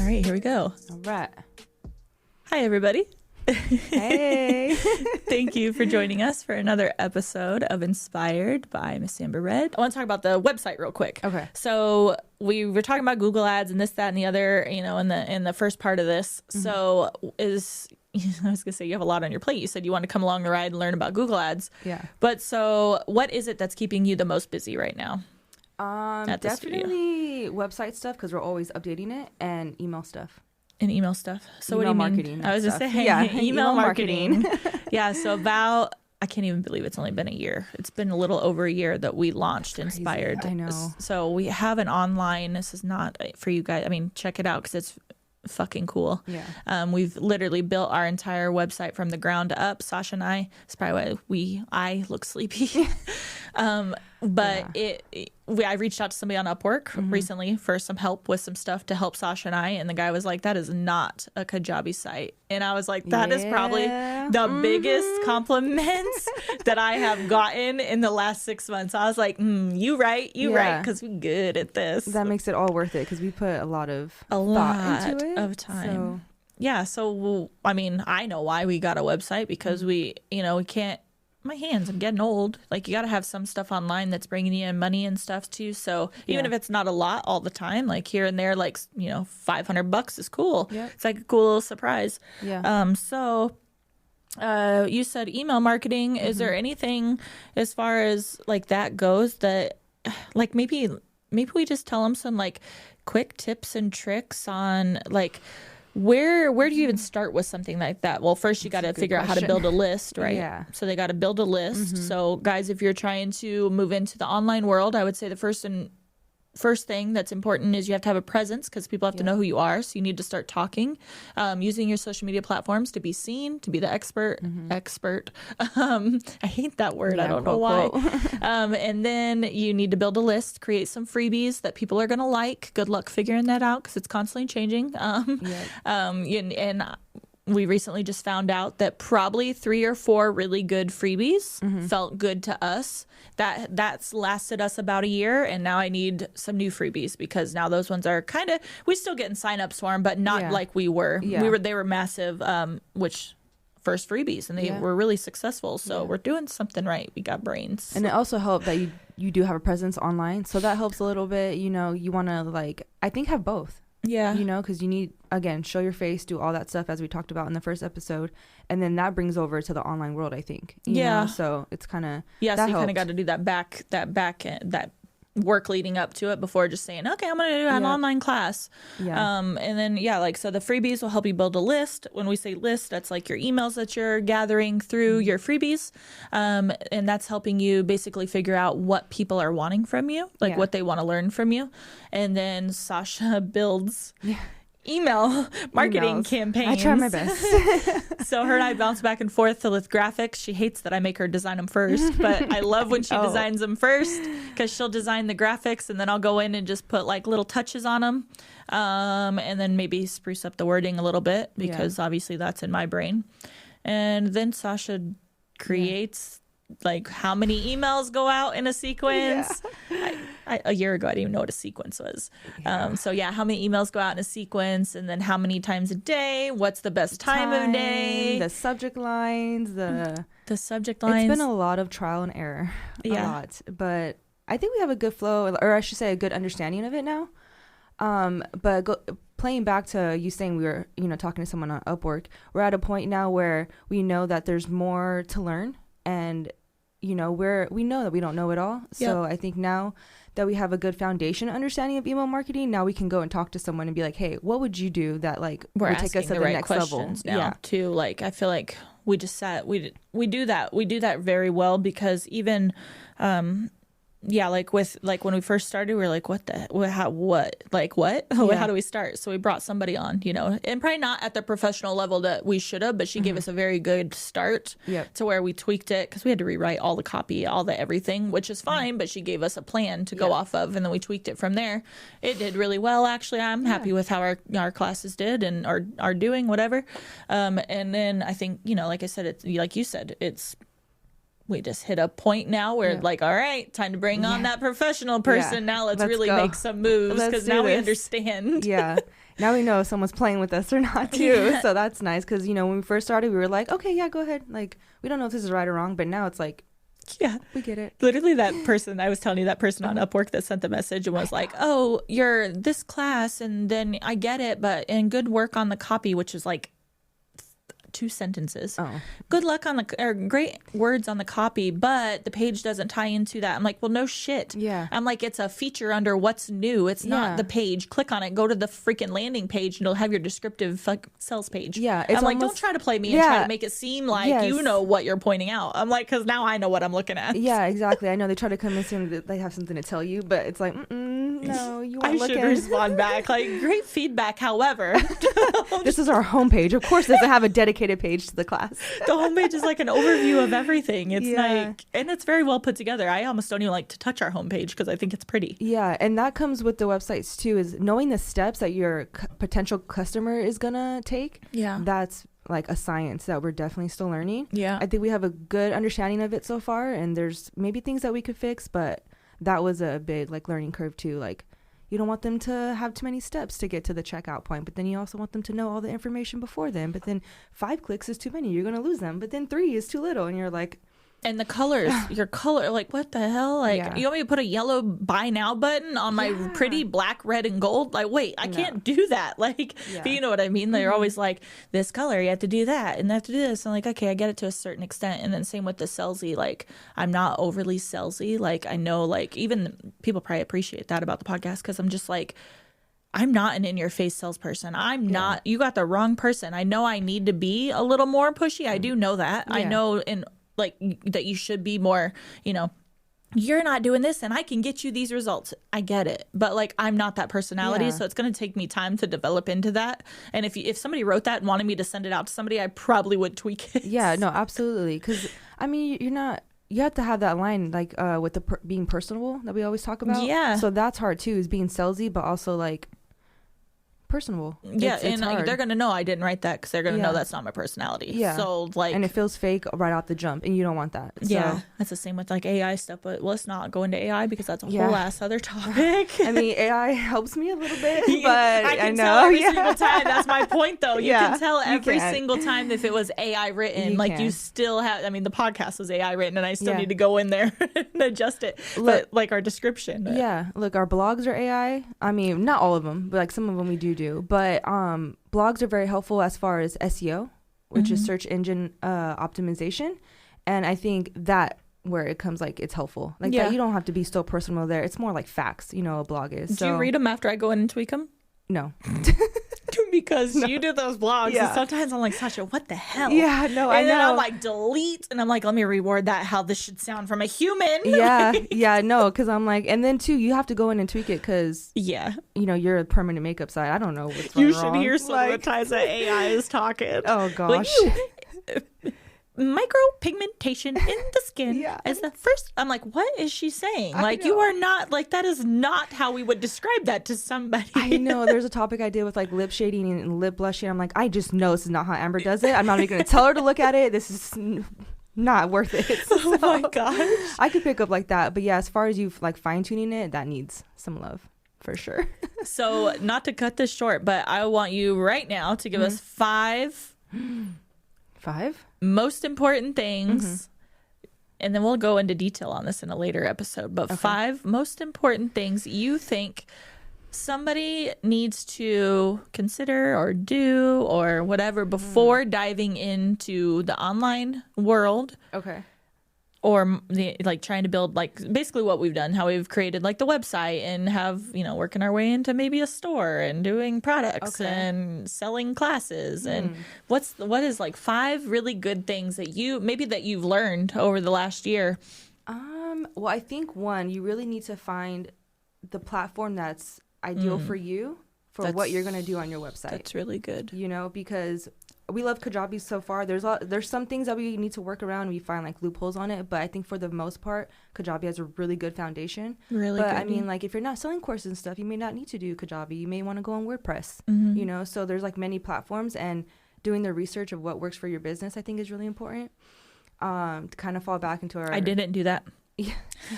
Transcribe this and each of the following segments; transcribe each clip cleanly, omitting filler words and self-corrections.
right, here we go. All right. Hi, everybody. Hey. Thank you for joining us for another episode of Inspired by Miss Amber Red. I want to talk about the website real quick. Okay. So we were talking about Google Ads and this, that, and the other, in the first part of this. Mm-hmm. So I was going to say you have a lot on your plate. You said you want to come along the ride and learn about Google Ads. Yeah. But so what is it that's keeping you the most busy right now? Definitely website stuff because we're always updating it, and email stuff. And email stuff. So email what do you marketing. mean? I was just saying, email marketing. Yeah. So I can't even believe it's only been a year. It's been a little over a year that we launched Inspired. I know. So we have an online. This is not for you guys. I mean, check it out because it's fucking cool. Yeah. We've literally built our entire website from the ground up. Sasha and I. It's probably why I look sleepy. But I reached out to somebody on Upwork recently for some help with some stuff to help Sasha and I, and the guy was like, that is not a Kajabi site. And I was like, that is probably the biggest compliments that I have gotten in the last 6 months. I was like, you right, because we're good at this. That makes it all worth it because we put a lot of thought into it. Of time. So I mean, I know why we got a website because we can't. My hands, I'm getting old. Like, you got to have some stuff online that's bringing you in money and stuff too. So even if it's not a lot all the time, like here and there, like, $500 is cool. Yep. It's like a cool little surprise. Yeah. So you said email marketing. Is there anything as far as like that goes that like maybe we just tell them some like quick tips and tricks on like, Where do you even start with something like that? Well, first you got to figure out how to build a list, right? Yeah. So they got to build a list. So guys, if you're trying to move into the online world, I would say the first thing that's important is you have to have a presence because people have to know who you are. So you need to start talking, using your social media platforms to be seen, to be the expert. I hate that word. I don't know why. And then you need to build a list, create some freebies that people are going to like. Good luck figuring that out because it's constantly changing. And we recently just found out that probably 3 or 4 really good freebies felt good to us. That's lasted us about a year, and now I need some new freebies because now those ones are kind of, we're still getting signups for them, but not like we were. Yeah. They were massive, which first freebies, and they were really successful. So we're doing something right. We got brains. And it also helped that you do have a presence online, so that helps a little bit. You want to I think have both. Yeah. Because you need, again, show your face, do all that stuff as we talked about in the first episode. And then that brings over to the online world, I think. You know? So it's kind of, so you kind of got to do that back end, that work leading up to it before just saying, okay, I'm going to do an online class. Yeah. And then, so the freebies will help you build a list. When we say list, that's like your emails that you're gathering through your freebies. And that's helping you basically figure out what people are wanting from you, like what they want to learn from you. And then Sasha builds email marketing campaigns. I try my best. So her and I bounce back and forth with graphics. She hates that I make her design them first, but I love when she designs them first because she'll design the graphics and then I'll go in and just put like little touches on them, and then maybe spruce up the wording a little bit because obviously that's in my brain. And then Sasha creates like how many emails go out in a sequence. A year ago I didn't even know what a sequence was. How many emails go out in a sequence, and then how many times a day, what's the best time of day, the subject lines, the subject lines. It's been a lot of trial and error. A lot, but I think we have a good flow, or I should say a good understanding of it now. Playing back to you saying we were talking to someone on Upwork, we're at a point now where we know that there's more to learn, and we know that we don't know it all. So I think now that we have a good foundation understanding of email marketing, now we can go and talk to someone and be like, hey, what would you do that like would take us to the next level? Now too, like I feel like we just we do that very well because even like when we first started, we were like, how do we start? So we brought somebody on, and probably not at the professional level that we should have, but she gave us a very good start to where we tweaked it because we had to rewrite all the copy, all the everything, which is fine, but she gave us a plan to go off of, and then we tweaked it from there. It did really well, actually. I'm happy with how our classes did and are doing, whatever. And then I think, like I said, it's like you said, it's we just hit a point now where like, all right, time to bring on that professional person. Now let's really go. make some moves, because now we understand. Yeah. Now we know if someone's playing with us or not too. So that's nice, because, you know, when we first started, we were like, okay, yeah, go ahead. Like, we don't know if this is right or wrong, but now it's like, yeah, we get it. Literally, that person, I was telling you, that person on Upwork that sent the message and was like, oh, you're this class, and then I get it, and good work on the copy, which is like 2 sentences. Good luck on or great words on the copy, but the page doesn't tie into that. I'm like, well, no shit. Yeah. I'm like, it's a feature under what's new. It's not the page. Click on it, go to the freaking landing page, and it'll have your descriptive sales page. Yeah. I'm like, don't try to play me and try to make it seem like you know what you're pointing out. I'm like, because now I know what I'm looking at. Yeah, exactly. I know they try to come in saying that they have something to tell you, but it's like, no, you weren't looking. I should respond back like, great feedback. However, this is our homepage. Of course, it doesn't have a dedicated page to the class. The homepage is like an overview of everything. It's like, and it's very well put together. I almost don't even like to touch our homepage because I think it's pretty. Yeah, and that comes with the websites too, is knowing the steps that your potential customer is gonna take. Yeah, that's like a science that we're definitely still learning. Yeah, I think we have a good understanding of it so far, and there's maybe things that we could fix, but that was a big like learning curve too. Like, you don't want them to have too many steps to get to the checkout point, but then you also want them to know all the information before then. But then 5 clicks is too many. You're going to lose them. But then 3 is too little. And you're like, and the colors, your color, like, what the hell? Like, you want me to put a yellow buy now button on my pretty black, red, and gold? Like, wait, I can't do that. Like, but you know what I mean? They're always like, this color, you have to do that, and they have to do this. I'm like, okay, I get it to a certain extent. And then same with the salesy. Like, I'm not overly salesy. Like, I know, like, even people probably appreciate that about the podcast, because I'm just like, I'm not an in-your-face salesperson. I'm not. You got the wrong person. I know I need to be a little more pushy. I do know that. I know like that you should be more, you know, you're not doing this and I can get you these results. I get it. But like, I'm not that personality. So it's going to take me time to develop into that. And if somebody wrote that and wanted me to send it out to somebody, I probably would tweak it. Yeah, no, absolutely. Because I mean, you have to have that line, like with the being personable that we always talk about. Yeah. So that's hard too, is being salesy, but also like personable. Yeah, it's and they're gonna know I didn't write that, because they're gonna know that's not my personality. Yeah. So like, and it feels fake right off the jump, and you don't want that. So. Yeah, that's the same with like AI stuff. But let's not go into AI, because that's a whole ass other topic. I mean, AI helps me a little bit, but I can tell every single time. That's my point, though. You can tell every single time if it was AI written. You still have. I mean, the podcast was AI written, and I still need to go in there and adjust it. But like our description. Yeah, look, our blogs are AI. I mean, not all of them, but like some of them we do. But blogs are very helpful as far as SEO, which is search engine optimization, and I think that where it comes, like, it's helpful, like that you don't have to be so personal there. It's more like facts, you know, a blog is. Do you read them after I go in and tweak them? No. Because you do those blogs, and sometimes I'm like, Sasha, what the hell? Yeah, no, I know. And then I'm like, delete, and I'm like, let me reword that how this should sound from a human. Yeah, no, because I'm like, and then too, you have to go in and tweak it, because you know, you're a permanent makeup site. I don't know what's wrong. You should hear some of the times that AI is talking. Oh gosh. Micropigmentation in the skin is the first. I'm like, what is she saying? Like, you are not, like, that is not how we would describe that to somebody. I know. There's a topic I did with like lip shading and lip blushing. I'm like, I just know this is not how Amber does it. I'm not even going to tell her to look at it. This is not worth it. Oh my gosh. I could pick up like that. But yeah, as far as you like fine tuning it, that needs some love for sure. So not to cut this short, but I want you right now to give us 5 most important things, and then we'll go into detail on this in a later episode, but 5 most important things you think somebody needs to consider or do or whatever before diving into the online world. Or like trying to build, like, basically what we've done, how we've created like the website and have, you know, working our way into maybe a store and doing products and selling classes. And what is like 5 really good things that you've learned over the last year? Well, I think one, you really need to find the platform that's ideal for you for what you're going to do on your website. That's really good. You know, because we love Kajabi so far. There's some things that we need to work around. We find like loopholes on it, but I think for the most part, Kajabi has a really good foundation. But I mean, like, if you're not selling courses and stuff, you may not need to do Kajabi. You may want to go on WordPress. You know, so there's like many platforms, and doing the research of what works for your business, I think, is really important. to kind of fall back into our. I didn't do that. Yeah.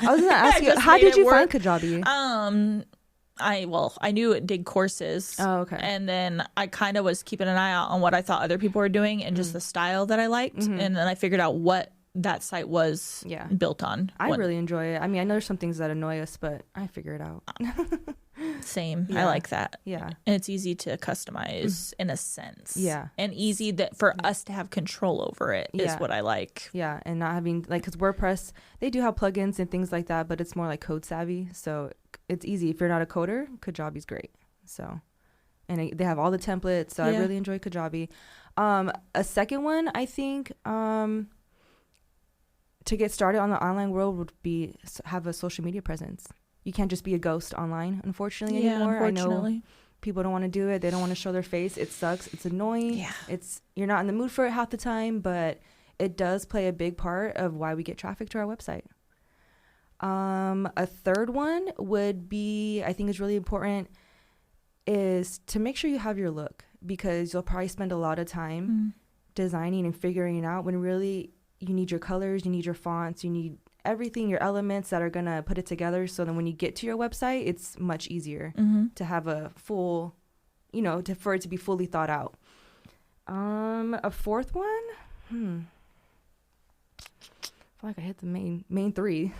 I was gonna ask you, how did you find Kajabi? I knew it did courses. Oh, okay. And then I kind of was keeping an eye out on what I thought other people were doing and just the style that I liked. And then I figured out what that site was built on. I really enjoy it. I mean, I know there's some things that annoy us, but I figure it out. Same. I like that. Yeah. And it's easy to customize in a sense. Yeah. And easy that for us to have control over it is what I like. Yeah. And not having, like, because WordPress, they do have plugins and things like that, but it's more like code savvy. So it's easy. If you're not a coder, Kajabi's great. So, and they have all the templates. So I really enjoy Kajabi. A second one, I think, to get started on the online world would be have a social media presence. You can't just be a ghost online, unfortunately, anymore. Unfortunately. I know people don't want to do it. They don't want to show their face. It sucks. It's annoying. Yeah. You're not in the mood for it half the time, but it does play a big part of why we get traffic to our website. A third one would be, I think is really important, is to make sure you have your look, because you'll probably spend a lot of time designing and figuring out when really you need your colors, you need your fonts, you need everything, your elements that are going to put it together. So then when you get to your website, it's much easier to have a full, for it to be fully thought out. A fourth one, I feel like I hit the main three.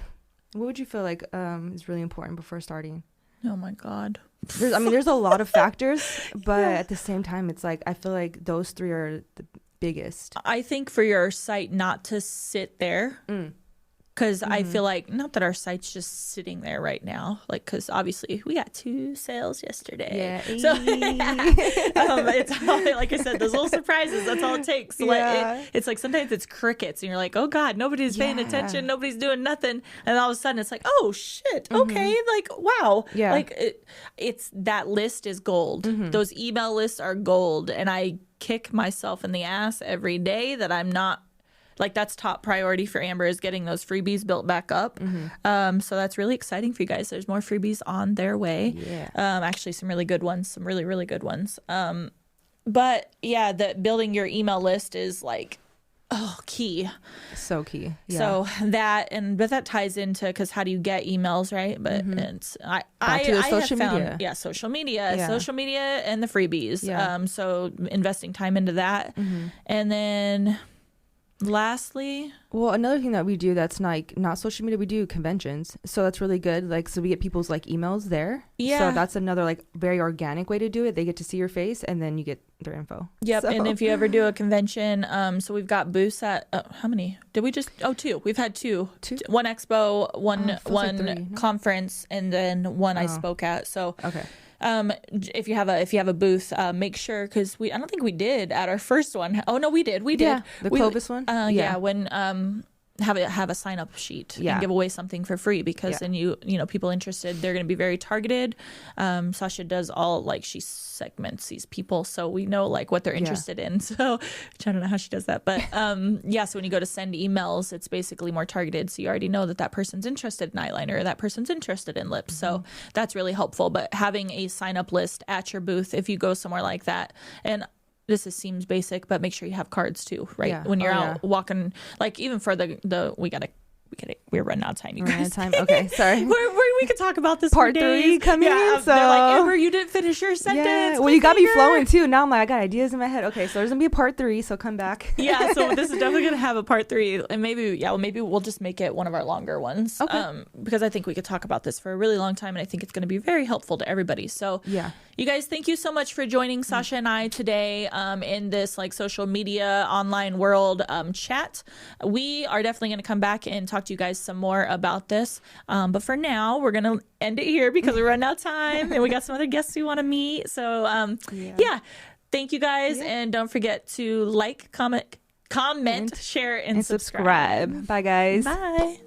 What would you feel like is really important before starting? Oh my God. There's a lot of factors, but at the same time, it's like, I feel like those three are the biggest. I think for your site not to sit there, because I feel like, not that our site's just sitting there right now, like, because obviously we got 2 sales yesterday. Yeah. So it's all, like I said, those little surprises, that's all it takes. So it's like sometimes it's crickets and you're like, oh God, nobody's paying attention, nobody's doing nothing. And all of a sudden it's like, oh shit, okay, like, wow. Yeah. Like it's that list is gold. Those email lists are gold. And I kick myself in the ass every day that I'm not, like, that's top priority for Amber, is getting those freebies built back up. So that's really exciting for you guys. There's more freebies on their way. Yeah. Actually, some really good ones, some really, really good ones. But yeah, building your email list is like, key. So key. Yeah. So but that ties into, because how do you get emails, right? But it's social media. Yeah, social media and the freebies. Yeah. So investing time into that. And then lastly, well, another thing that we do that's not social media, we do conventions. So that's really good. Like, so we get people's like emails there. Yeah. So that's another like very organic way to do it. They get to see your face and then you get their info. Yep. So. And if you ever do a convention, so we've got booths at how many? Did we just 2? We've had 2. 1 expo, one like 3, conference, and then one I spoke at. So okay. If you have a booth, make sure, because I don't think we did at our first one. Oh no, we did. The Clovis one. When have a sign up sheet and give away something for free, because then people interested, they're going to be very targeted. Sasha does all, like, she segments these people, so we know like what they're interested in. So which I don't know how she does that, but so when you go to send emails, it's basically more targeted, so you already know that person's interested in eyeliner or that person's interested in lips. So that's really helpful. But having a sign up list at your booth, if you go somewhere like that, and seems basic, but make sure you have cards too, right? Yeah. When you're out walking, like, even for we're running out of time, you guys. Okay, sorry. we could talk about this part 3 coming in. So they're like, Amber, you didn't finish your sentence. Yeah. Well, you got me flowing too. Now I got ideas in my head. Okay, so there's gonna be a part 3. So come back. Yeah. So this is definitely gonna have a part 3, and maybe we'll just make it one of our longer ones. Okay. Because I think we could talk about this for a really long time, and I think it's gonna be very helpful to everybody. So yeah. You guys, thank you so much for joining Sasha and I today in this like social media online world chat. We are definitely going to come back and talk to you guys some more about this. But for now, we're going to end it here because we're running out of time and we got some other guests we want to meet. So thank you guys. And don't forget to like, comment, share, and subscribe. Bye, guys. Bye.